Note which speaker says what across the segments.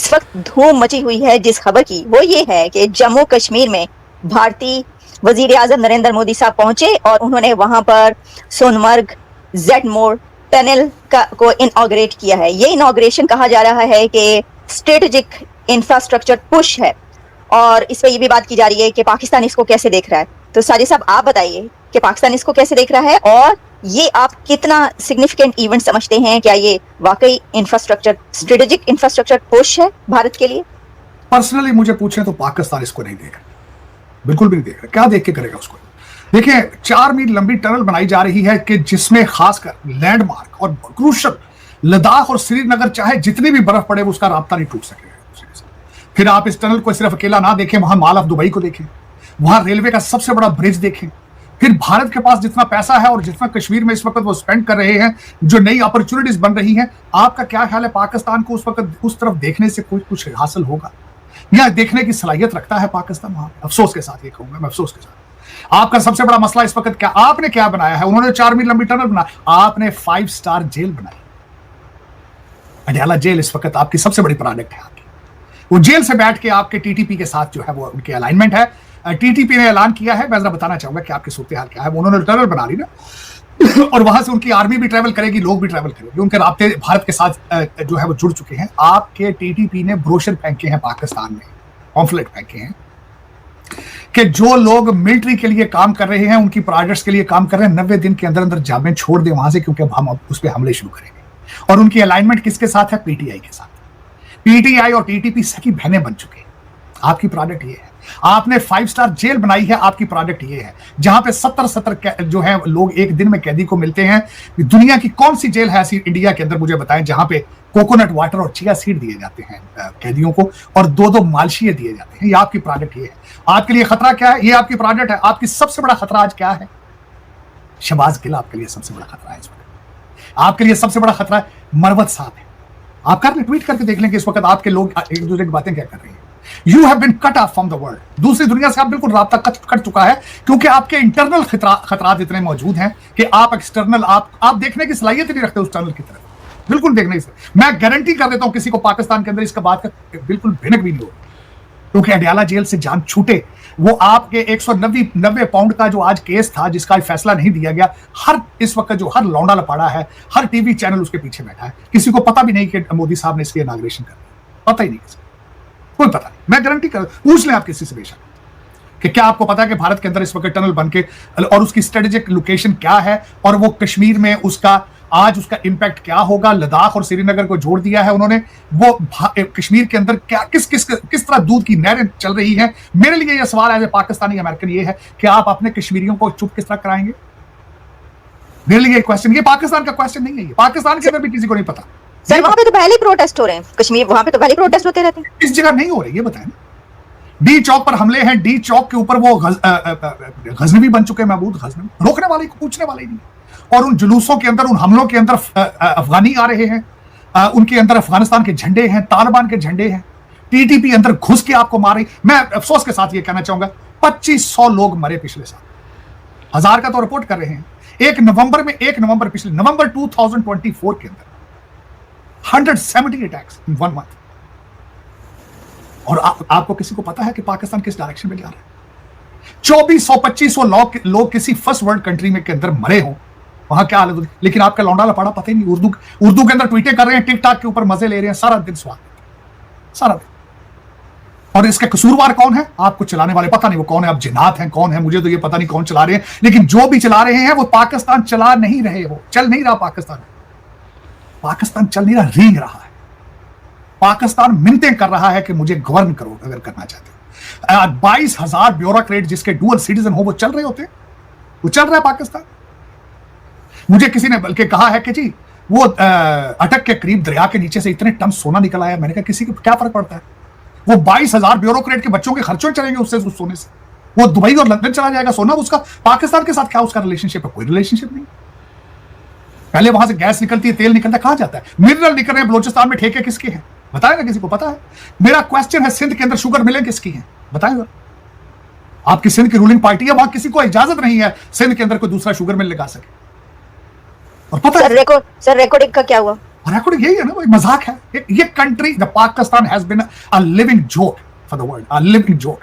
Speaker 1: इस वक्त धूम मची हुई है जिस खबर की, वो ये है कि जम्मू कश्मीर में भारतीय वजीर आजम नरेंद्र मोदी साहब पहुंचे और उन्होंने वहां पर सोनमर्ग जेड मोड़ टनल को इनॉग्रेट किया है। ये इनॉग्रेशन कहा जा रहा है कि स्ट्रेटेजिक इंफ्रास्ट्रक्चर पुश है और इस पर यह भी बात की जा रही है कि पाकिस्तान इसको कैसे देख रहा है। तो साजिद साहब, आप बताइए कि पाकिस्तान इसको कैसे देख रहा है और ये आप कितना सिग्निफिकेंट इवेंट समझते हैं? क्या ये वाकई इंफ्रास्ट्रक्चर स्ट्रेटेजिक इंफ्रास्ट्रक्चर पुश है भारत के लिए?
Speaker 2: पर्सनली मुझे पूछें तो पाकिस्तान इसको नहीं देख रहा, बिल्कुल भी नहीं देख रहा। क्या देख के करेगा उसको? देखिए, 4 मील लंबी टनल बनाई जा रही है कि जिसमें खासकर लैंडमार्क और क्रूशल लद्दाख और श्रीनगर, चाहे जितनी भी बर्फ पड़े, उसका राब्ता नहीं टूट सकेगा। फिर आप इस टनल को सिर्फ अकेला ना देखें, वहां मॉल ऑफ दुबई को देखें, वहां रेलवे का सबसे बड़ा ब्रिज देखें। फिर भारत के पास जितना पैसा है और जितना कश्मीर में इस वक्त वो स्पेंड कर रहे हैं, जो नई अपॉर्चुनिटीज बन रही हैं, आपका क्या ख्याल है पाकिस्तान को उस वक्त उस तरफ देखने से कुछ हासिल होगा या देखने की सलाहियत रखता है पाकिस्तान? वहां अफसोस के साथ ये कहूंगा मैं, अफसोस के साथ। आपका सबसे बड़ा मसला इस वक्त क्या, आपने क्या बनाया है? उन्होंने 4 मील लंबी टनल बनाई, आपने 5 स्टार जेल बनाई। अडयाला जेल इस वक्त आपकी सबसे बड़ी प्रोडक्ट है। आपकी वो जेल से बैठ के आपके टीटीपी के साथ जो है वो उनके अलाइनमेंट है। टीटीपी ने ऐलान किया है, मैं जरा बताना चाहूंगा कि आपकी सूरत हाल क्या है। उन्होंने टनल बना ली ना और वहां से उनकी आर्मी भी ट्रैवल करेगी, लोग भी ट्रैवल करेंगे, उनके राब्ते भारत के साथ जो है वो जुड़ चुके हैं। आपके टीटीपी ने ब्रोशर फेंके हैं पाकिस्तान में, पॉम्फलेट फेंके हैं कि जो लोग मिलिट्री के लिए काम कर रहे हैं, उनकी प्रोजेक्ट्स के लिए काम कर रहे हैं, 90 दिन के अंदर अंदर जामें छोड़ दें वहां से, क्योंकि हम उस पर हमले शुरू करेंगे। और उनकी अलाइनमेंट किसके साथ है? पीटीआई के साथ। पीटीआई और टीटीपी सखी बहनें बन चुके हैं। आपकी प्रोडक्ट ये है। आपने 5 स्टार जेल बनाई है, आपकी प्रोडक्ट ये है, जहां पे 70 जो है लोग एक दिन में कैदी को मिलते हैं। दुनिया की कौन सी जेल है ऐसी इंडिया के अंदर, मुझे बताएं, जहां पे कोकोनट वाटर और चिया सीड दिए जाते हैं कैदियों को, और 2-2 मालशीए दिए जाते हैं। ये आपकी प्रोडक्ट ये है। आपके लिए खतरा क्या है? ये आपकी प्रोडक्ट है। आपकी सबसे बड़ा खतरा आज क्या है? शहबाज गिल आपके लिए सबसे बड़ा खतरा है इस वक्त। आपके लिए सबसे बड़ा खतरा है मरवत साहब है। आप कर ट्वीट करके देख लेंगे इस वक्त आपके लोग एक दूसरे की बातें क्या कर रहे हैं। You have been cut off from the world. दूसरी दुनिया से आप बिल्कुल राब्ता कट चुका है, क्योंकि आपके इंटरनल खतरात इतने मौजूद हैं कि आप एक्सटर्नल आप देखने की सलाहियत नहीं रखते उस टनल की तरफ, बिल्कुल देखने से। मैं गारंटी कर देता हूं किसी को पाकिस्तान के अंदर इसका बात का बिल्कुल भिनक भी नहीं हो, क्योंकि अडयाला जेल से जान छूटे। वो आपके 190 पाउंड का जो आज केस था, जिसका फैसला नहीं दिया गया, हर इस वक्त जो हर लौंडा लपाड़ा है, हर टीवी चैनल उसके पीछे बैठा है। किसी को पता भी नहीं कि मोदी साहब ने इसकी इनॉग्रेशन कर दी, पता ही नहीं किसी, कोई पता नहीं। मैं गारंटी कर, पूछ लें आप किसी से बेशक कि क्या आपको पता है कि भारत के अंदर इस वक्त टनल बन के और उसकी स्ट्रेटेजिक लोकेशन क्या है, और वो कश्मीर में उसका आज उसका इंपैक्ट क्या होगा? लद्दाख और श्रीनगर को जोड़ दिया है उन्होंने। वो कश्मीर के अंदर क्या किस तरह दूध की नहरें चल रही हैं। मेरे लिए यह सवाल एज ए पाकिस्तानी अमेरिकन ये है कि आप अपने कश्मीरियों को चुप किस तरह कराएंगे? मेरे लिए क्वेश्चन, ये पाकिस्तान का क्वेश्चन नहीं है, पाकिस्तान के अंदर भी किसी को नहीं पता।
Speaker 1: सर, वहां पे तो पहले ही प्रोटेस्ट हो रहे हैं, कश्मीर वहां पे तो पहले ही प्रोटेस्ट होते रहते हैं।
Speaker 2: इस जगह नहीं हो रहे, ये बताएं। डी चौक पर हमले हैं, डी चौक के ऊपर वो गजनवी बन चुके हैं, महमूद गजनवी, रोकने वाले को पूछने वाले ही नहीं। और उन जुलूसों के अंदर, उन हमलों के अंदर अफगानी आ रहे हैं, उनके अंदर अफगानिस्तान के झंडे हैं, तालिबान के झंडे हैं, टीटीपी अंदर घुस के आपको मार रही। मैं अफसोस के साथ ये कहना चाहूंगा, 2500 लोग मरे पिछले साल, 1000 का तो रिपोर्ट कर रहे हैं। 1 नवंबर पिछले नवंबर 2024 के अंदर 170 अटैक्स इन 1 मंथ। और आपको किसी को पता है कि पाकिस्तान किस डायरेक्शन में जा रहा है? 2400-2500 लोग किसी फर्स्ट वर्ल्ड कंट्री में के अंदर मरे हों, वहां क्या हालत होगी। लेकिन आपका लौंडा लपाड़ा पता ही नहीं, उर्दू के अंदर ट्वीटें कर रहे हैं, टिकटॉक के ऊपर मजे ले रहे हैं, सारा दिन स्वाद, सारा दिन। और इसके कसूरवार कौन है? आपको चलाने वाले पता नहीं वो कौन है, आप जिन्नात हैं, कौन है, मुझे तो ये पता नहीं कौन चला रहे हैं। लेकिन जो भी चला रहे हैं वो पाकिस्तान चला नहीं रहे हो, चल नहीं रहा पाकिस्तान चल नहीं रहा, रींग रहा है। पाकिस्तान मिन्नतें कर रहा है कि मुझे गवर्न करो अगर करना चाहते हो। 22,000 ब्यूरोक्रेट जिसके डुअल सिटीजन हो वो चल रहे होते, वो चल रहा है पाकिस्तान। मुझे किसी ने बल्कि कहा है कि जी वो अटक के करीब दरिया के नीचे से इतने टन सोना निकल आया। मैंने कहा किसी को क्या फर्क पड़ता है? वो 22,000 ब्यूरोक्रेट के बच्चों के खर्चों चलेंगे उससे, उस सोने से। वो दुबई और लंदन चला जाएगा सोना, उसका पाकिस्तान के साथ क्या उसका रिलेशनशिप है? कोई रिलेशनशिप नहीं। पहले वहां से गैस निकलती है, तेल निकलता है, कहां जाता है? मिनरल निकल रहे हैं बलोचिस्तान में, ठेके किसके हैं? बताएगा, किसी को पता है? मेरा क्वेश्चन है, सिंध के अंदर शुगर मिलें किसकी हैं? बताएगा। आपकी सिंध की रूलिंग पार्टी है, वहां किसी को इजाजत नहीं है सिंध के अंदर कोई दूसरा शुगर मिल लगा सके। और पता
Speaker 1: सर, रिकॉर्डिंग का क्या हुआ?
Speaker 2: और अकॉर्डिंग यही है ना, वो मजाक है ये country. The Pakistan has been a living joke for the world, a living joke.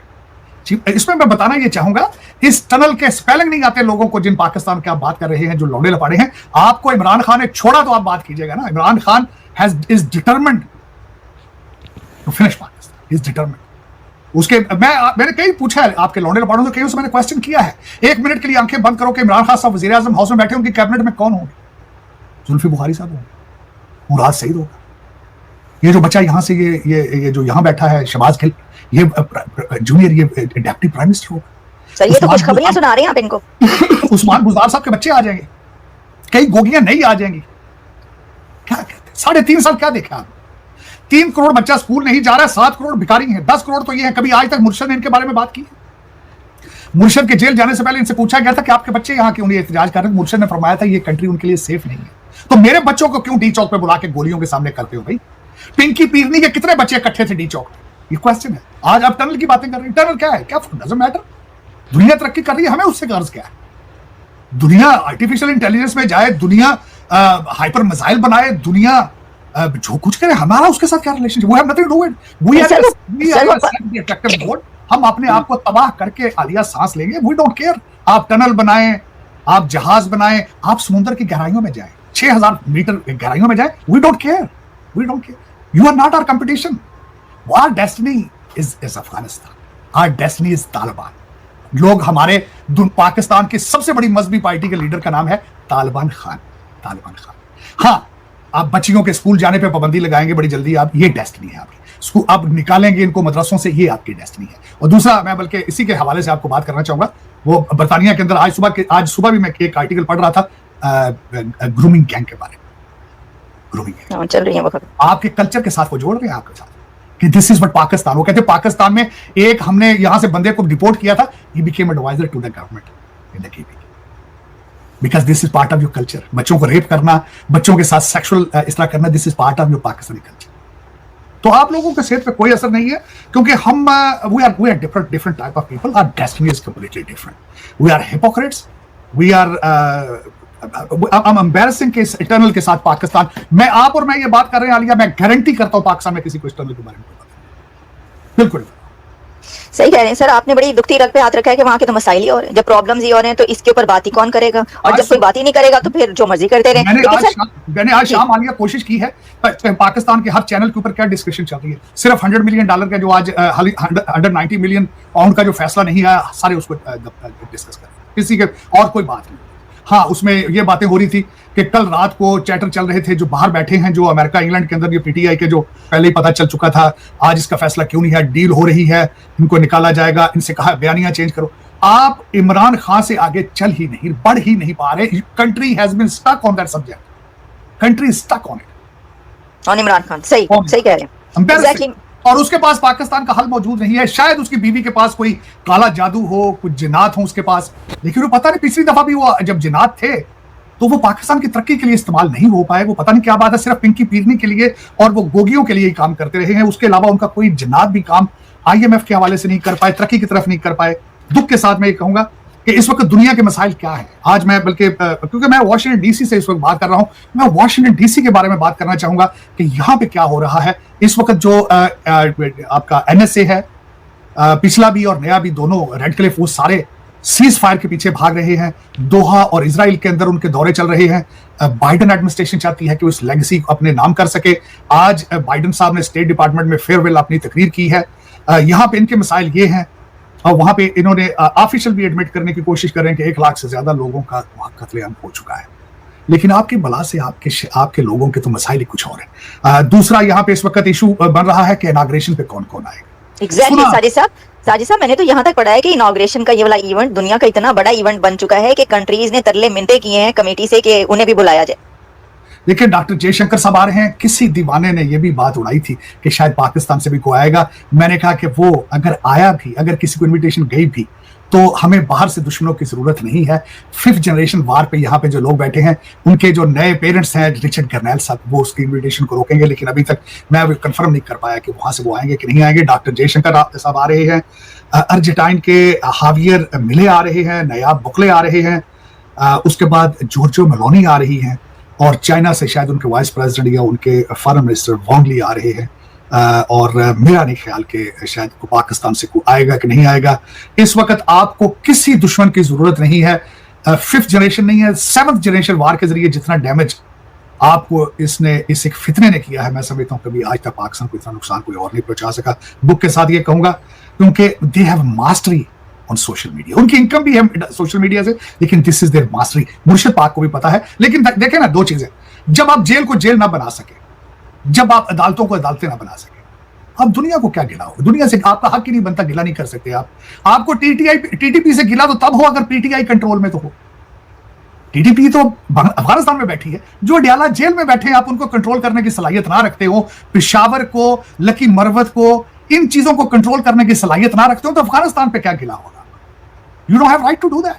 Speaker 2: इसमें मैं बताना ये चाहूंगा, इस टनल के स्पेलिंग नहीं आते लोगों को जिन पाकिस्तान के आप बात कर रहे हैं, जो लौड़े लपाड़े हैं। आपको इमरान खान ने छोड़ा तो आप बात कीजिएगा ना। Imran Khan is determined to finish Pakistan, is determined. उसके मैंने कई पूछा है आपके लौंडे लपाड़ों से, कई उससे मैंने क्वेश्चन किया है। एक मिनट के लिए आंखें बंद करो कि इमरान खान साहब वजीर आजम हाउस में बैठे, उनकी कैबिनेट में कौन होंगे? जुल्फी बुखारी साहब होंगे, मुराद सईद होगा, ये जो बच्चा यहां से ये जो यहां बैठा है शहबाज गिल, ये जूनियर ये डिप्टी प्राइम मिनिस्टर होगा।
Speaker 1: सर ये तो कुछ खबरियां सुना रहे हैं आप इनको।
Speaker 2: उस्मान बुज़दार साहब के बच्चे आ जाएंगे, कई गोगियां नहीं आ जाएंगी। क्या कहते हैं 3.5 साल क्या देखा आप? 3 करोड़ बच्चा स्कूल नहीं जा रहा है, 7 करोड़ भिखारी हैं, 10 करोड़ तो ये है। कभी आज तक मुर्शद ने इनके बारे में बात की है? मुर्शद के जेल जाने से पहले इनसे पूछा गया था कि आपके बच्चे यहाँ क्यों नहीं एहतजाज कर रहे? मुर्शद ने फरमाया था ये कंट्री उनके लिए सेफ नहीं है। तो मेरे बच्चों को क्यों डी चौक पे बुला के गोलियों के सामने करते हो भाई? पिंकी पीरनी के कितने बच्चे इकट्ठे थे डी चौक पे? ये क्वेश्चन है। आज आप टनल की बातें कर रहे हैं, टनल क्या है? क्या डजंट मैटर। दुनिया तरक्की कर रही है, हमें उससे गर्ज क्या है? दुनिया आर्टिफिशियल इंटेलिजेंस में जाए, दुनिया हाइपर मिसाइल बनाए, दुनिया जो कुछ करे, हमारा उसके साथ क्या relationship? We have nothing to do it. We are attractive board. हम अपने आप को तबाह करके आलिया सांस लेंगे। We don't care. आप टनल बनाएं, आप जहाज बनाएं, आप समुद्र की गहराइयों में जाएं, 6000 मीटर गहराइयों में जाएं, we don't care. We don't care. You are not our competition. Our destiny is Afghanistan, our destiny is Taliban. लोग हमारे पाकिस्तान की सबसे बड़ी मजहबी पार्टी के लीडर का नाम है तालिबान खान, तालिबान खान। हाँ, आप बच्चियों के स्कूल जाने पे पाबंदी लगाएंगे बड़ी जल्दी, आप ये डेस्टिनी है आपकी। स्कूल आप निकालेंगे इनको मदरसों से, ये आपकी डेस्टिनी है। और दूसरा, मैं बल्कि इसी के हवाले से आपको बात करना चाहूंगा, वो बरतानिया के अंदर आज सुबह भी मैं एक आर्टिकल पढ़ रहा था ग्रूमिंग गैंग के बारे में। ग्रूमिंग गैंग
Speaker 1: चल रही है वक्त,
Speaker 2: आपके कल्चर के साथ वो जोड़ रहे हैं आपके साथ कि दिस इज व्हाट पाकिस्तान। वो कहते हैं पाकिस्तान में एक हमने यहां से बंदे को डिपोर्ट किया था, he became adviser to the government in the KB, because this is part of your culture. बच्चों को रेप करना, बच्चों के साथ सेक्सुअल इस तरह करना, this is part of your Pakistani culture. तो आप लोगों के सेहत पे कोई असर नहीं है, क्योंकि हम we are different type of people. Our destiny is completely different. We are hypocrites. We are I'm embarrassing के इटर्नल के साथ पाकिस्तान मैं आप और मैं ये बात कर रहे हैं आलिया, मैं गारंटी करता हूं पाकिस्तान में किसी को इटर्नल के बारे में पता नहीं। बिल्कुल
Speaker 1: सही कह रहे हैं सर। आपने बड़ी दुखती रख पे हाथ रखा है कि वहां के तो मसाइल ही और जब प्रॉब्लम्स ही और हैं, तो इसके ऊपर बात ही कौन करेगा? और जब कोई बात ही नहीं करेगा तो फिर जो मर्जी करते रहे।
Speaker 2: मैंने आज शाम आलिया कोशिश की है, पाकिस्तान के हर चैनल के ऊपर क्या डिस्कशन चल रही है। सिर्फ $100 मिलियन का जो आज $190 मिलियन पाउंड का जो फैसला नहीं आया, सारे उसको डिस्कस करें, किसी के और कोई बात नहीं। हाँ, उसमें ये बातें हो रही थी कि कल रात को चैटर चल रहे थे जो बाहर बैठे हैं, जो अमेरिका इंग्लैंड के अंदर, ये पीटीआई के जो पहले ही पता चल चुका था, आज इसका फैसला क्यों नहीं है, डील हो रही है, इनको निकाला जाएगा, इनसे कहा बयानियां चेंज करो। आप इमरान खान से आगे चल ही नहीं, बढ़ ही नहीं पा रहे। Country has been stuck on that subject. Country stuck on it,
Speaker 1: on Imran Khan. सही कह रहे हैं exactly।
Speaker 2: और उसके पास पाकिस्तान का हल मौजूद नहीं है। शायद उसकी बीवी के पास कोई काला जादू हो, कुछ जिन्नात हो उसके पास, लेकिन वो पता नहीं पिछली दफा भी वो जब जिन्नात थे तो वो पाकिस्तान की तरक्की के लिए इस्तेमाल नहीं हो पाए। वो पता नहीं क्या बात है, सिर्फ पिंकी पीरनी के लिए और वो गोगियों के लिए ही काम करते रहे हैं। उसके अलावा उनका कोई जिन्नात भी काम IMF के हवाले से नहीं कर पाए, तरक्की की तरफ नहीं कर पाए। दुख के साथ मैं ये कहूंगा कि इस वक्त दुनिया के मसाइल क्या है। आज मैं बल्कि क्योंकि मैं वाशिंगटन DC से इस वक्त बात कर रहा हूं, मैं वाशिंगटन DC के बारे में बात करना चाहूंगा कि यहाँ पे क्या हो रहा है इस वक्त। जो आपका NSA है, पिछला भी और नया भी, दोनों रेड क्लिफ, वो सारे सीज फायर के पीछे भाग रहे हैं। दोहा और इजराइल के अंदर उनके दौरे चल रहे हैं। बाइडन एडमिनिस्ट्रेशन चाहती है कि उस लेगेसी को अपने नाम कर सके। आज बाइडन साहब ने स्टेट डिपार्टमेंट में फेयरवेल अपनी तकरीर की है। यहाँ पे इनके मसाइल ये हैं, और वहां पे इन्होंने ऑफिशियल भी एडमिट करने की कोशिश कर रहे हैं कि 1 लाख से ज्यादा लोगों का वहां कत्लेआम हो चुका है। लेकिन आपकी बला से आपके लोगों के तो मसाइल ही कुछ और है। दूसरा, यहाँ पे इस वक्त इशू बन रहा है कि इनॉग्रेशन पे कौन कौन आएगा।
Speaker 1: एग्जैक्टली साजिद साहब, मैंने तो यहाँ तक पढ़ा है कि इनॉग्रेशन का ये वाला इवेंट दुनिया का इतना बड़ा इवेंट बन चुका है कि कंट्रीज ने तरले मिन्नतें किए हैं कमेटी से कि उन्हें भी बुलाया जाए।
Speaker 2: देखिए, डॉक्टर जयशंकर साहब आ रहे हैं। किसी दीवाने ने यह भी बात उड़ाई थी कि शायद पाकिस्तान से भी कोई आएगा। मैंने कहा कि वो अगर आया भी, अगर किसी को इनविटेशन गई भी, तो हमें बाहर से दुश्मनों की जरूरत नहीं है। 5th जनरेशन वार पे यहाँ पे जो लोग बैठे हैं, उनके जो नए पेरेंट्स हैं, रिचर्ड गर्नैल साहब, वो उसकी इनविटेशन को रोकेंगे। लेकिन अभी तक मैं कंफर्म नहीं कर पाया कि वहां से वो आएंगे कि नहीं आएंगे। डॉक्टर जयशंकर साहब आ रहे हैं, अर्जेंटाइन के हावियर मिले आ रहे हैं, नयाब बुकले आ रहे हैं, उसके बाद जॉर्जियो मेलोनी आ रही हैं, और चाइना से शायद उनके वाइस प्रेसिडेंट या उनके फॉरेन मिनिस्टर वांग ली आ रहे हैं, और मेरा नहीं ख्याल कि शायद पाकिस्तान से कोई आएगा कि नहीं आएगा। इस वक्त आपको किसी दुश्मन की जरूरत नहीं है, 5th जनरेशन नहीं है, 7th जनरेशन वार के जरिए जितना डैमेज आपको इस एक फितने ने किया है, मैं समझता हूं कभी आज तक पाकिस्तान को इतना नुकसान कोई और नहीं पहुंचा सका। बुक के साथ ये कहूंगा क्योंकि they have mastery on social media, उनकी इनकम भी है सोशल मीडिया से, लेकिन दिस इज देयर मास्टरी। मुर्शिद पाक को भी पता है। लेकिन देखें ना, दो चीजें, जब आप जेल को जेल ना बना सके, जब आप अदालतों को अदालतें ना बना सके, आप दुनिया को क्या गिलाओ? दुनिया से आपका हक ही नहीं बनता, गिला नहीं कर सकते आप। आपको टीटीपी से गिला तो तब हो अगर पीटीआई कंट्रोल में तो हो। टीटीपी तो अफगानिस्तान में बैठी है, जो अडयाला जेल में बैठे हैं, आप उनको कंट्रोल करने की सलाहियत ना रखते हो, पेशावर को, लकी मरवत को, इन चीजों को कंट्रोल करने की सलाहियत ना रखते हो, तो अफगानिस्तान पे क्या गिला होगा? You don't have right to do that.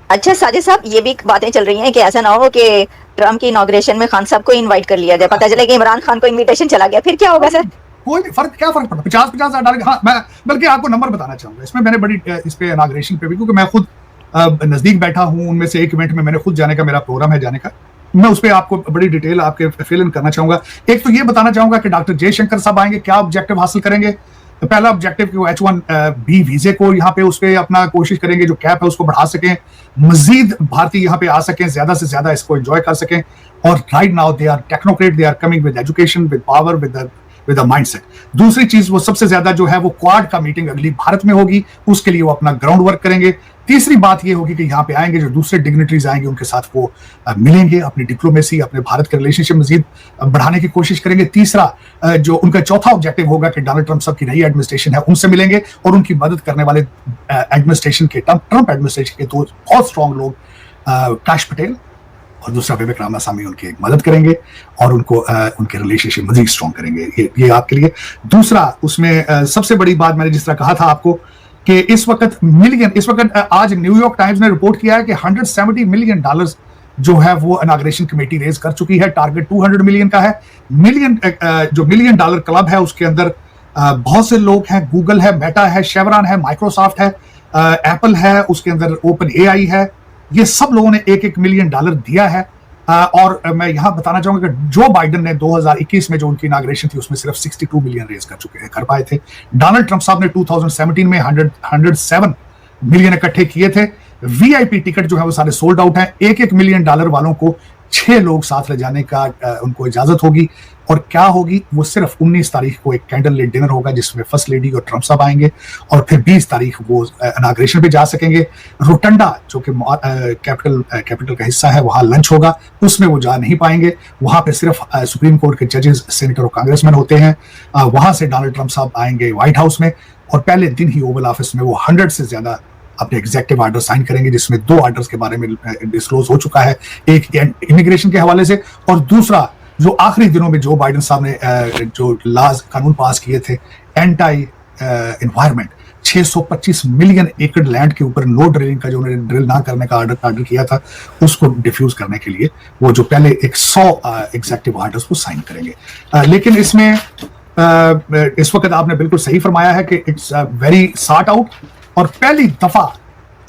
Speaker 1: अच्छा साजिद साहब, ये भी बातें चल रही हैं कि ऐसा ना हो कि ट्रम्प की इनॉग्रेशन में खान साहब को इनवाइट कर लिया जाए, पता चले कि इमरान खान को इनविटेशन चला गया, फिर क्या होगा सर?
Speaker 2: कोई फर्क, क्या फर्क पड़ता? 50-50 हजार डाल। हाँ, मैं बल्कि आपको नंबर बताना चाहूंगा इसमें, मैंने बड़ी इस पे इनॉग्रेशन पे भी, क्योंकि मैं खुद नजदीक बैठा हूं, उनमें से एक इवेंट में मैंने खुद जाने का मेरा प्रोग्राम है जाने का, मैं उस पर आपको बड़ी डिटेल आपके फिल इन करना चाहूंगा। एक तो ये बताना चाहूंगा कि डॉक्टर जयशंकर साहब आएंगे, क्या ऑब्जेक्टिव हासिल करेंगे? पहला ऑब्जेक्टिव कि वो H1B वीजे को यहाँ पे उस पर अपना कोशिश करेंगे, जो कैप है उसको बढ़ा सकें, मजीद भारतीय यहाँ पे आ सकें, ज्यादा से ज्यादा इसको एंजॉय कर सकें। और right now they are technocrat, they are coming with education, with power, with a mindset. दूसरी चीज, वो सबसे ज्यादा जो है वो क्वाड का मीटिंग अगली भारत में होगी, उसके लिए वो अपना ग्राउंड वर्क करेंगे। तीसरी बात ये होगी कि यहाँ पे आएंगे जो दूसरे डिग्निटरीज आएंगे, उनके साथ वो मिलेंगे, अपनी डिप्लोमेसी, अपने भारत के रिलेशनशिप मजीद बढ़ाने की कोशिश करेंगे। तीसरा जो उनका चौथा ऑब्जेक्टिव होगा कि डोनाल्ड ट्रंप साहब की नई एडमिनिस्ट्रेशन है, उनसे मिलेंगे और उनकी मदद करने वाले एडमिनिस्ट्रेशन के, ट्रंप एडमिनिस्ट्रेशन के दो बहुत स्ट्रॉन्ग लोग, काश पटेल और दूसरा विवेक रामास्वामी, उनकी मदद करेंगे और उनको उनके रिलेशनशिप मजीद स्ट्रॉन्ग करेंगे। ये आपके लिए। दूसरा, उसमें सबसे बड़ी बात मैंने जिस तरह कहा था आपको कि इस वक्त आज न्यूयॉर्क टाइम्स ने रिपोर्ट किया है कि $170 मिलियन जो है वो इनॉग्रेशन कमेटी रेज कर चुकी है। टारगेट 200 मिलियन का है। जो $1 मिलियन क्लब है उसके अंदर बहुत से लोग हैं, गूगल है, मेटा है, शेवरॉन है, माइक्रोसॉफ्ट है, एप्पल है, उसके अंदर ओपन AI है। ये सब लोगों ने $1-1 मिलियन दिया है। और मैं यहां बताना चाहूंगा कि जो बाइडेन ने 2021 में जो उनकी इनॉग्रेशन थी उसमें सिर्फ 62 मिलियन रेज कर पाए थे। डोनाल्ड ट्रंप साहब ने 2017 में 107 मिलियन इकट्ठे किए थे। VIP टिकट जो है वो सारे सोल्ड आउट हैं। $1-1 मिलियन वालों को 6 लोग साथ ले जाने का उनको इजाजत होगी। और क्या होगी, वो सिर्फ 19 तारीख को एक कैंडल लाइट डिनर होगा जिसमें फर्स्ट लेडी और ट्रंप साहब आएंगे, और फिर 20 तारीख वो इनॉग्रेशन पे जा सकेंगे। रोटंडा जो कि कैपिटल का हिस्सा है, वहां लंच होगा, उसमें वो जा नहीं पाएंगे। वहां पे सिर्फ सुप्रीम कोर्ट के जजेस, सेनेटर और कांग्रेसमैन होते हैं। वहां से डोनाल्ड ट्रंप साहब आएंगे व्हाइट हाउस में, और पहले दिन ही ओवल ऑफिस में वो 100 से ज्यादा अपने एग्जेक्टिव ऑर्डर साइन करेंगे, जिसमें 2 ऑर्डर्स के बारे में डिस्क्लोज हो चुका है, एक इमिग्रेशन के हवाले से और दूसरा जो आखिरी दिनों में जो बाइडेन साहब ने जो लॉज कानून पास किए थे एंटी एनवायरमेंट, 625 मिलियन एकड़ लैंड के ऊपर नो ड्रिलिंग का जो उन्होंने ड्रिल ना करने का ऑर्डर किया था, उसको डिफ्यूज करने के लिए वो जो पहले 100 एग्जेक्टिव ऑर्डर्स को साइन करेंगे। लेकिन इसमें इस वक्त आपने बिल्कुल सही फरमाया है कि इट्स वेरी सॉर्ट आउट, और पहली दफा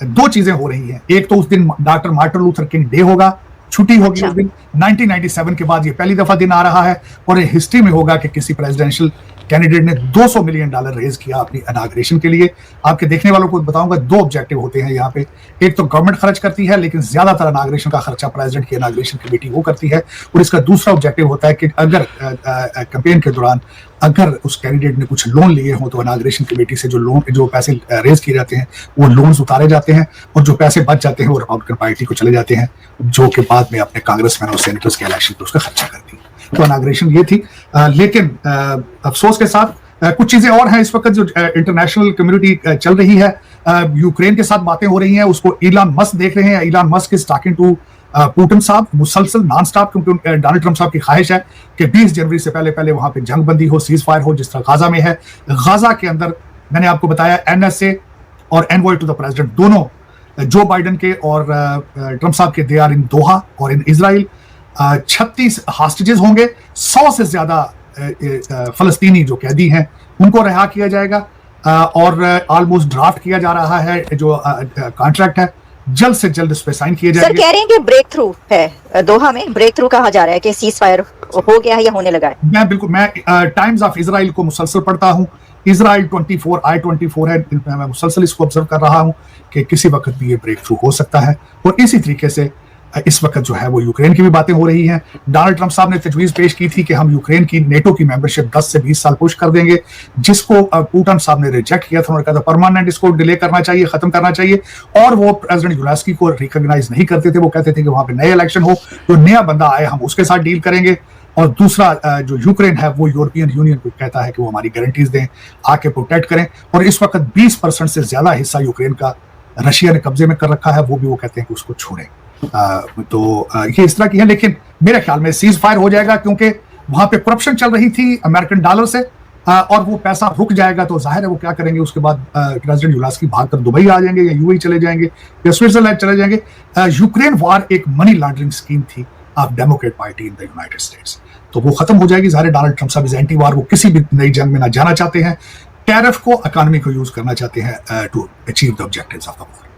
Speaker 2: 2 चीजें हो रही हैं। एक तो उस दिन doctor Martin Luther king day होगा, छुट्टी होगी उस दिन। 1997 के बाद ये पहली दफा दिन आ रहा है, और ये हिस्ट्री में होगा कि किसी प्रेसिडेंशियल कैंडिडेट ने $200 मिलियन रेज किया अपनी इनॉग्रेशन के लिए। आपके देखने वालों को बताऊंगा 2 ऑब्जेक्टिव होते हैं यहाँ पे। एक तो गवर्नमेंट खर्च करती है, लेकिन ज्यादातर इनॉग्रेशन का खर्चा प्रेसिडेंट की इनॉग्रेशन कमेटी वो करती है। और इसका दूसरा ऑब्जेक्टिव होता है कि अगर कैंपेन के दौरान अगर उस कैंडिडेट ने कुछ लोन लिए हों, तो इनॉग्रेशन कमेटी से जो पैसे रेज किए जाते हैं वो लोन्स उतारे जाते हैं, और जो पैसे बच जाते हैं वो रिपब्लिकन पार्टी को चले जाते हैं, जो कि बाद में अपने कांग्रेसमैन और सेनेटर्स के इलेक्शन पर उसका खर्चा करती है। तो इनॉग्रेशन ये थी। लेकिन अफसोस के साथ कुछ चीजें और हैं इस वक्त जो इंटरनेशनल कम्युनिटी चल रही है। यूक्रेन के साथ बातें हो रही हैं, उसको इलान मस्क देख रहे हैं। Elon Musk is talking to Putin साहब मुसलसल नॉन स्टॉप, क्योंकि डोनाल्ड ट्रंप साहब की ख्वाहिश है कि 20 जनवरी से पहले वहां पे जंग बंदी हो, सीज फायर हो, जिस तरह गाजा में है। गाजा के अंदर मैंने आपको बताया NSA और एनवॉय टू द प्रेसिडेंट दोनों जो बाइडेन के और ट्रंप साहब के, दे आर इन दोहा और इन इजराइल। 36 हॉस्टेजेस होंगे, 100 से ज्यादा फलस्तीनी जो कैदी हैं उनको रिहा किया जाएगा, और ऑलमोस्ट ड्राफ्ट किया जा रहा है जो कॉन्ट्रैक्ट है जल्द से जल्द इस पे साइन किए
Speaker 1: सर
Speaker 2: जाएंगे।
Speaker 1: कह रहे हैं कि ब्रेक थ्रू है, दोहा में ब्रेक थ्रू कहा जा रहा है कि सीज फायर हो गया है या होने लगा है।
Speaker 2: मैं टाइम्स ऑफ इसराइल को मुसलसल पढ़ता हूँ। इसराइल 24 I-24 है, मैं मुसलसल इसको ऑब्जर्व कर रहा हूँ कि किसी वक्त भी ये ब्रेक थ्रू हो सकता है। और इसी तरीके से इस वक्त जो है वो यूक्रेन की भी बातें हो रही हैं। डोनाल्ड ट्रंप साहब ने तजवीज़ पेश की थी कि हम यूक्रेन की नेटो की मेंबरशिप 10 से 20 साल पुश कर देंगे, जिसको पुतिन साहब ने रिजेक्ट किया था। उन्होंने कहा था परमानेंट इसको डिले करना चाहिए, खत्म करना चाहिए। और वो प्रेसिडेंट ज़ेलेंस्की को रिकॉग्नाइज नहीं करते थे। वो कहते थे कि वहां पे नए इलेक्शन हो, जो नया बंदा आए हम उसके साथ डील करेंगे। और दूसरा जो यूक्रेन है वो यूरोपियन यूनियन को कहता है कि वो हमारी गारंटीज दें, आके प्रोटेक्ट करें। और इस वक्त 20% से ज्यादा हिस्सा यूक्रेन का रशिया ने कब्जे में कर रखा है, वो भी वो कहते हैं कि उसको छोड़ें। ये इस तरह की है। लेकिन मेरे ख्याल में सीज फायर हो जाएगा, क्योंकि वहां पे करप्शन चल रही थी अमेरिकन डॉलर से, और वो पैसा रुक जाएगा तो जाहिर है वो क्या करेंगे। उसके बाद प्रेसिडेंट ज़ेलेंस्की भागकर दुबई आ जाएंगे या यूएई चले जाएंगे या स्विट्जरलैंड चले जाएंगे। यूक्रेन वार एक मनी लॉन्ड्रिंग स्कीम थी of Democrat party in the United states, तो वो खत्म हो जाएगी। ज़ाहिर डोनाल्ड ट्रंप साहब इज एंटी वार, वो किसी भी नई जंग में ना जाना चाहते हैं। टैरिफ को इकोनॉमी को यूज करना चाहते हैं to achieve the objectives of the war.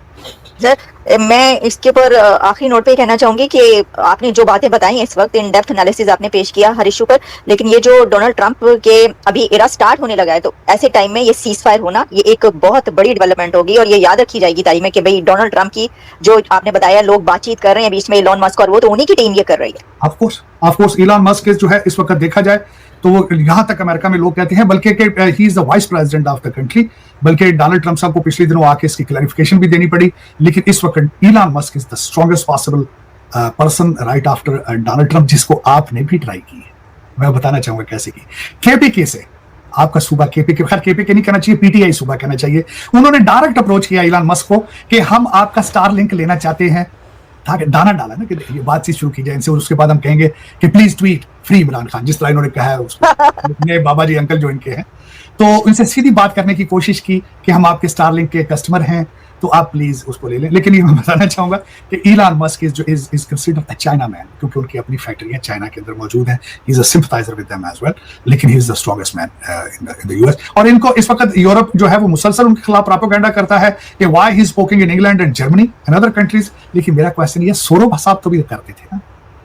Speaker 1: Sir मैं इसके ऊपर आखिरी नोट पे कहना चाहूंगी कि आपने जो बातें बताई इस वक्त इन डेप्थ एनालिसिस आपने पेश किया हर इशू पर, लेकिन ये जो डोनाल्ड ट्रंप के अभी एरा स्टार्ट होने लगा है, तो ऐसे टाइम में ये सीज फायर होना ये एक बहुत बड़ी डेवलपमेंट होगी और ये याद रखी जाएगी तारीख में कि भाई डोनाल्ड ट्रंप की जो आपने बताया लोग बातचीत कर रहे हैं बीच में इलॉन मस्क और वो, तो उन्हीं की टीम ये कर रही है।
Speaker 2: ऑफ कोर्स इलॉन मस्क जो है इस वक्त देखा जाए तो वो यहाँ तक अमेरिका में लोग कहते हैं बल्कि ही is the vice president of the country, बल्कि डोनाल्ड ट्रंप साहब को पिछले दिनों आके इसकी क्लैरिफिकेशन भी देनी पड़ी। लेकिन इस वक्त Elon Musk is the strongest possible person right after Donald Trump, जिसको आपने भी ट्राई की है। मैं बताना चाहूंगा कैसे की। केपीके से आपका सूबा केपीके, खैर केपीके नहीं कहना चाहिए, पीटीआई सूबा कहना चाहिए। उन्होंने डायरेक्ट अप्रोच किया इलॉन मस्क को कि हम आपका स्टार लिंक लेना चाहते हैं, ताकि दाना डाला ना कि ये बातचीत शुरू की जाए इनसे। और उसके बाद हम कहेंगे कि please tweet free Imran Khan, जिस तरह इन्होंने कहा है उसको बाबा जी अंकल जो इनके हैं, तो उनसे सीधी बात करने की कोशिश की कि हम आपके स्टारलिंक के कस्टमर हैं, तो आप प्लीज उसको ले लें। लेकिन ये मैं बताना चाहूंगा कि Elon Musk is considered a China man, क्योंकि उनकी अपनी फैक्ट्रियां चाइना के अंदर मौजूद हैं। He is a sympathiser with them as well, लेकिन he is the strongest man in the US. और इनको इस वक्त यूरोप जो है वो मुसलसल उनके खिलाफ प्रोपेगेंडा करता है कि why he is स्पोकिंग in England and Germany and other countries. लेकिन मेरा क्वेश्चन ये, सोरो साहब तो भी करते थे ना,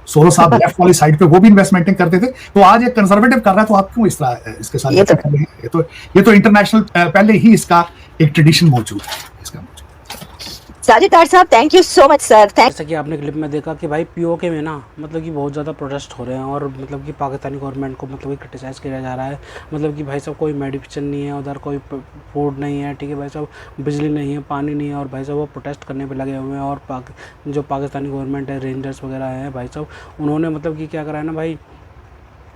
Speaker 2: सोरो साहब लेफ्ट वाली साइड पे वो भी इन्वेस्टमेंटिंग करते थे, तो आज एक कंजर्वेटिव कर रहा है तो आप क्यों इस तरह इसके साथ ये तो इंटरनेशनल पहले ही इसका एक ट्रेडिशन मौजूद है इसका।
Speaker 1: साजिद तार साहब thank you so much sir.
Speaker 3: जैसा कि आपने क्लिप में देखा कि भाई पीओके में ना मतलब कि बहुत ज़्यादा प्रोटेस्ट हो रहे हैं और मतलब कि पाकिस्तानी गवर्नमेंट को मतलब कि क्रिटिसाइज़ किया जा रहा है। मतलब कि भाई साहब कोई मेडिसिन नहीं है उधर, कोई फूड नहीं है, ठीक है भाई साहब, बिजली नहीं है, पानी नहीं है, और भाई साहब वो प्रोटेस्ट करने पे लगे हुए हैं। और जो पाकिस्तानी गवर्नमेंट है, रेंजर्स वगैरह हैं भाई साहब, उन्होंने मतलब कि क्या करा है ना भाई,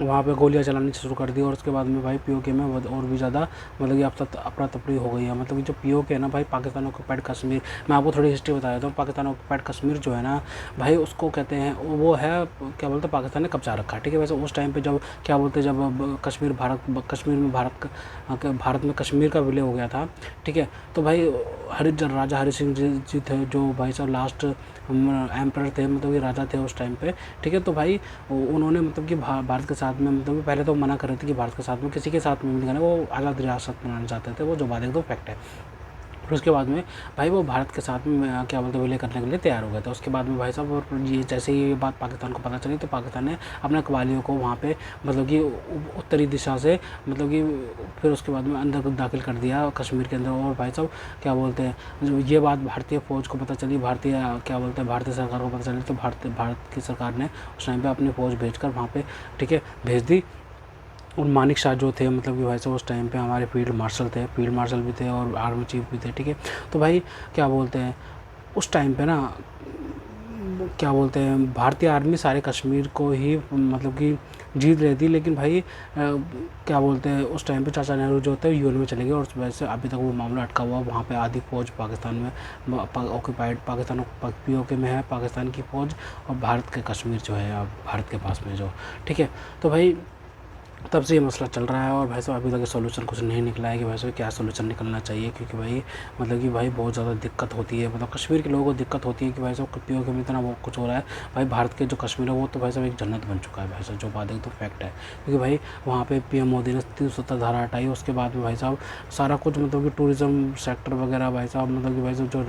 Speaker 3: वहाँ पे गोलियाँ चलानी शुरू कर दी। और उसके बाद में भाई पीओके में और भी ज़्यादा मतलब कि अफरा तफरी हो गई है। मतलब कि जो पीओके है ना भाई, पाकिस्तान ऑक्यूपाइड कश्मीर, मैं आपको थोड़ी हिस्ट्री बता देता हूँ। पाकिस्तान ऑक्यूपाइड कश्मीर जो है ना भाई, उसको कहते हैं, वो है क्या बोलते हैं, पाकिस्तान ने कब्जा रखा, ठीक है। वैसे उस टाइम पे जब क्या बोलते हैं, जब कश्मीर में भारत में कश्मीर का विलय हो गया था, ठीक है, तो भाई राजा हरि सिंह जी थे जो भाई साहब लास्ट एम्परर थे, मतलब कि राजा थे उस टाइम पे, ठीक है। तो भाई उन्होंने मतलब कि भारत के साथ में मतलब पहले तो मना कर रहे थे कि भारत के साथ में किसी के साथ में नहीं करना, वो आज़ाद रियासत बनाना चाहते थे, वो जो बात एकदम फैक्ट है। फिर उसके बाद में भाई वो भारत के साथ में क्या बोलते हैं विलय करने के लिए तैयार हो गए थे। उसके बाद में भाई साहब ये जैसे ही ये बात पाकिस्तान को पता चली, तो पाकिस्तान ने अपने कबालियों को वहाँ पे मतलब कि उत्तरी दिशा से मतलब कि फिर उसके बाद में अंदर दाखिल कर दिया कश्मीर के अंदर। और भाई साहब क्या बोलते हैं, जो ये बात भारतीय फ़ौज को पता चली, भारतीय सरकार को पता चली, तो भारत की सरकार ने उस टाइम पर अपनी फ़ौज भेज कर वहाँ पर, ठीक है, भेज दी। और मानिक शाह जो थे मतलब कि भाई साहब उस टाइम पे हमारे फील्ड मार्शल भी थे और आर्मी चीफ भी थे, ठीक है। तो भाई क्या बोलते हैं, उस टाइम पे ना क्या बोलते हैं, भारतीय आर्मी सारे कश्मीर को ही मतलब कि जीत रही थी। लेकिन भाई क्या बोलते हैं, उस टाइम पे चाचा नेहरू जो थे यूएन में चले गए, और उस वजह से अभी तक वो मामला अटका हुआ। वहाँ पे आधी फ़ौज पाकिस्तान में ऑक्यूपाइड पाकिस्तान पीओके में है, पाकिस्तान की फ़ौज, और भारत के कश्मीर जो है भारत के पास में जो, ठीक है। तो भाई तब से ये मसला चल रहा है। और भाई साहब अभी तक सोल्यूशन कुछ नहीं निकला है कि भाई साहब क्या सोल्यूशन निकलना चाहिए, क्योंकि भाई मतलब कि भाई बहुत ज़्यादा दिक्कत होती है, मतलब कश्मीर के लोगों को दिक्कत होती है कि भाई साहब पीओके में इतना वो कुछ हो रहा है। भाई भारत के जो कश्मीर है वो तो भाई साहब एक जन्नत बन चुका है भाई साहब, जो बात है तो फैक्ट है, क्योंकि भाई वहाँ पे पीएम मोदी ने 370 धारा हटाई, उसके बाद में भाई साहब सारा कुछ मतलब कि टूरिज़्म सेक्टर वगैरह भाई साहब, मतलब कि भाई साहब जो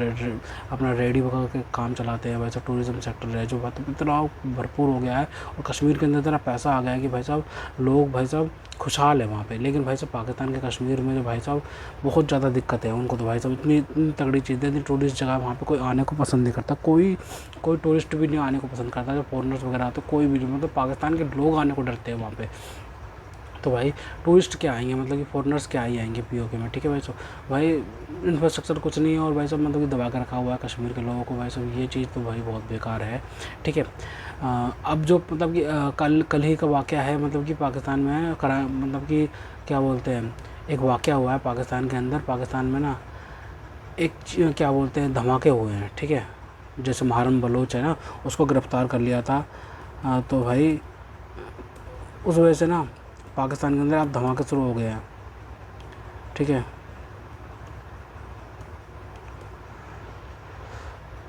Speaker 3: अपना रेडी वगैरह के काम चलाते हैं भाई साहब, टूरिज़्म सेक्टर है जो मतलब इतना भरपूर हो गया है, और कश्मीर के अंदर इतना पैसा आ गया है कि भाई साहब लोग भाई साहब खुशहाल है वहाँ पे। लेकिन भाई साहब पाकिस्तान के कश्मीर में जो भाई साहब बहुत ज़्यादा दिक्कत है उनको, तो भाई साहब इतनी इतनी तगड़ी चीज़ें, इतनी टूरिस्ट जगह वहाँ पे कोई आने को पसंद नहीं करता, कोई टूरिस्ट भी नहीं आने को पसंद करता, जो फॉरेनर्स वगैरह आते कोई भी नहीं, मतलब पाकिस्तान के लोग आने को डरते हैं वहाँ पे। तो भाई टूरिस्ट क्या आएंगे, मतलब कि फॉरेनर्स क्या ही आएंगे पीओके में, ठीक है भाई साहब। भाई इंफ्रास्ट्रक्चर कुछ नहीं है, और भाई साहब मतलब कि दबा के रखा हुआ है कश्मीर के लोगों को भाई साहब, ये चीज़ तो भाई बहुत बेकार है, ठीक है। अब जो मतलब कि कल ही का वाक़या है, मतलब कि पाकिस्तान में मतलब कि क्या बोलते हैं, एक वाक़या हुआ है पाकिस्तान के अंदर, पाकिस्तान में ना एक क्या बोलते हैं धमाके हुए हैं, ठीक है। जैसे मुहर्रम बलोच है ना, उसको गिरफ़्तार कर लिया था। तो भाई उस वजह से ना पाकिस्तान के अंदर अब धमाके शुरू हो गए हैं, ठीक है।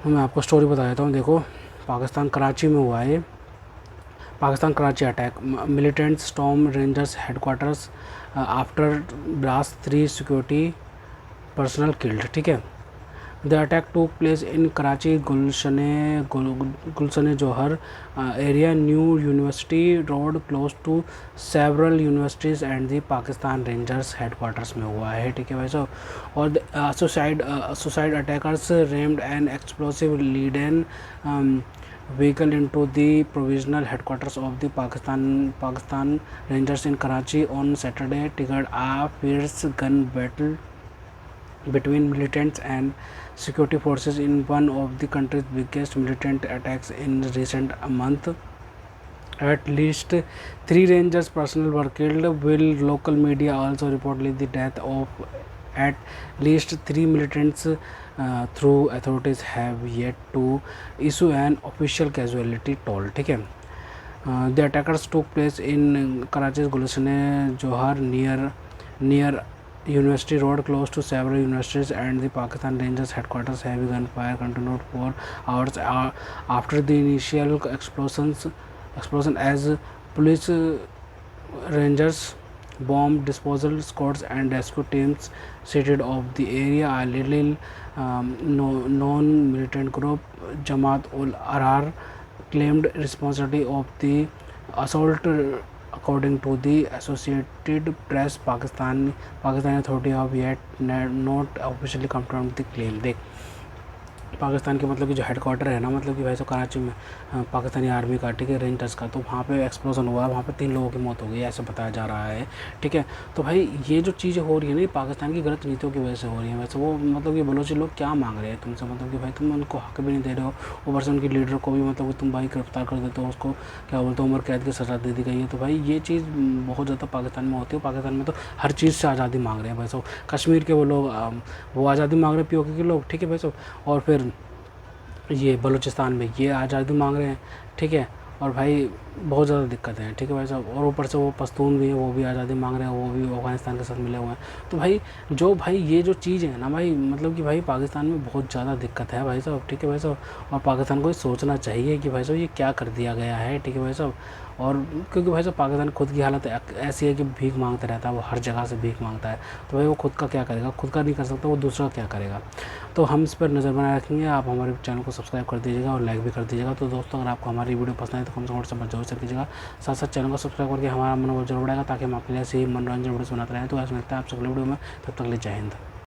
Speaker 3: मैं आपको स्टोरी बता देता हूँ, देखो पाकिस्तान कराची में हुआ है ये, Pakistan Karachi attack, militant storm Rangers headquarters after blast 3 security personnel killed, ठीक है। The attack took place in Karachi Gulshan Jauhar area new university road close to several universities and the Pakistan Rangers headquarters में हुआ है, ठीक है भाई साहब। और suicide attackers rammed an explosive laden vehicle into the provisional headquarters of the Pakistan Rangers in Karachi on Saturday, triggered a fierce gun battle between militants and security forces in one of the country's biggest militant attacks in recent month. At least 3 Rangers personnel were killed, while local media also reported the death of at least 3 militants, through authorities have yet to issue an official casualty toll, ठीक है। The attackers took place in Karachi's Gulshan Johar near University Road, close to several universities, and the Pakistan Rangers headquarters. Heavy gunfire continued for hours after the initial explosion as police, rangers, bomb disposal squads and rescue teams seated of the area. A little non-militant group, Jamaat ul Ahrar, claimed responsibility of the assault. According to the Associated Press, Pakistan authority have yet not officially confirmed the claim. देख पाकिस्तान के मतलब कि जो headquarter है ना, मतलब कि भाई साहब कराची में पाकिस्तानी आर्मी का, ठीक है, रेंजर्स का, तो वहाँ पे एक्सप्लोजन हुआ, वहाँ पे 3 लोगों की मौत हो गई, ऐसा बताया जा रहा है, ठीक है। तो भाई ये जो चीज़ें हो रही है ना, ये पाकिस्तान की गलत नीतियों की वजह से हो रही है। वैसे वो मतलब कि बलोची लोग क्या मांग रहे हैं तुमसे, मतलब कि भाई तुम उनको हक भी नहीं दे रहे हो, ऊपर से उनकी लीडर को भी मतलब कि तुम भाई गिरफ्तार कर देते हो, उसको क्या बोलते हो उम्र कैद की सज़ा दे दी गई है। तो भाई ये चीज़ बहुत ज़्यादा पाकिस्तान में होती है। पाकिस्तान में तो हर चीज़ से आज़ादी मांग रहे हैं भाई साहब। कश्मीर के वो लोग वो आज़ादी मांग रहे हैं पीओके के लोग, ठीक है भाई साहब, और फिर ये बलूचिस्तान में ये आज़ादी मांग रहे हैं, ठीक है। और भाई बहुत ज़्यादा दिक्कत है, ठीक है भाई साहब। और ऊपर से वो पश्तून भी है, वो भी आज़ादी मांग रहे हैं, वो भी अफ़गानिस्तान के साथ मिले हुए हैं। तो भाई जो भाई ये जो चीज़ है ना भाई, मतलब कि भाई पाकिस्तान में बहुत ज़्यादा दिक्कत है भाई साहब, ठीक है भाई साहब। और पाकिस्तान को ये सोचना चाहिए कि भाई साहब ये क्या कर दिया गया है, ठीक है भाई साहब। और क्योंकि भाई साहब पाकिस्तान खुद की हालत ऐसी है कि भीख मांगता रहता है, वो हर जगह से भीख मांगता है। तो भाई वो खुद का क्या करेगा, खुद का नहीं कर सकता, वो दूसरा क्या करेगा। तो हम इस पर नज़र बनाए रखेंगे। आप हमारे चैनल को सब्सक्राइब कर दीजिएगा और लाइक भी कर दीजिएगा। तो दोस्तों अगर आपको हमारी वीडियो पसंद है तो कम से कम व्हाट्सएप जरूर शेयर कीजिएगा। साथ साथ चैनल को सब्सक्राइब करके हमारा मनोबल जरूर बढ़ेगा, ताकि हम आपके लिए ऐसे ही मनोरंजन वीडियो बनाते रहें। तो ऐसा मिलता है आप सब वीडियो में, तब तक ले जय हिंद।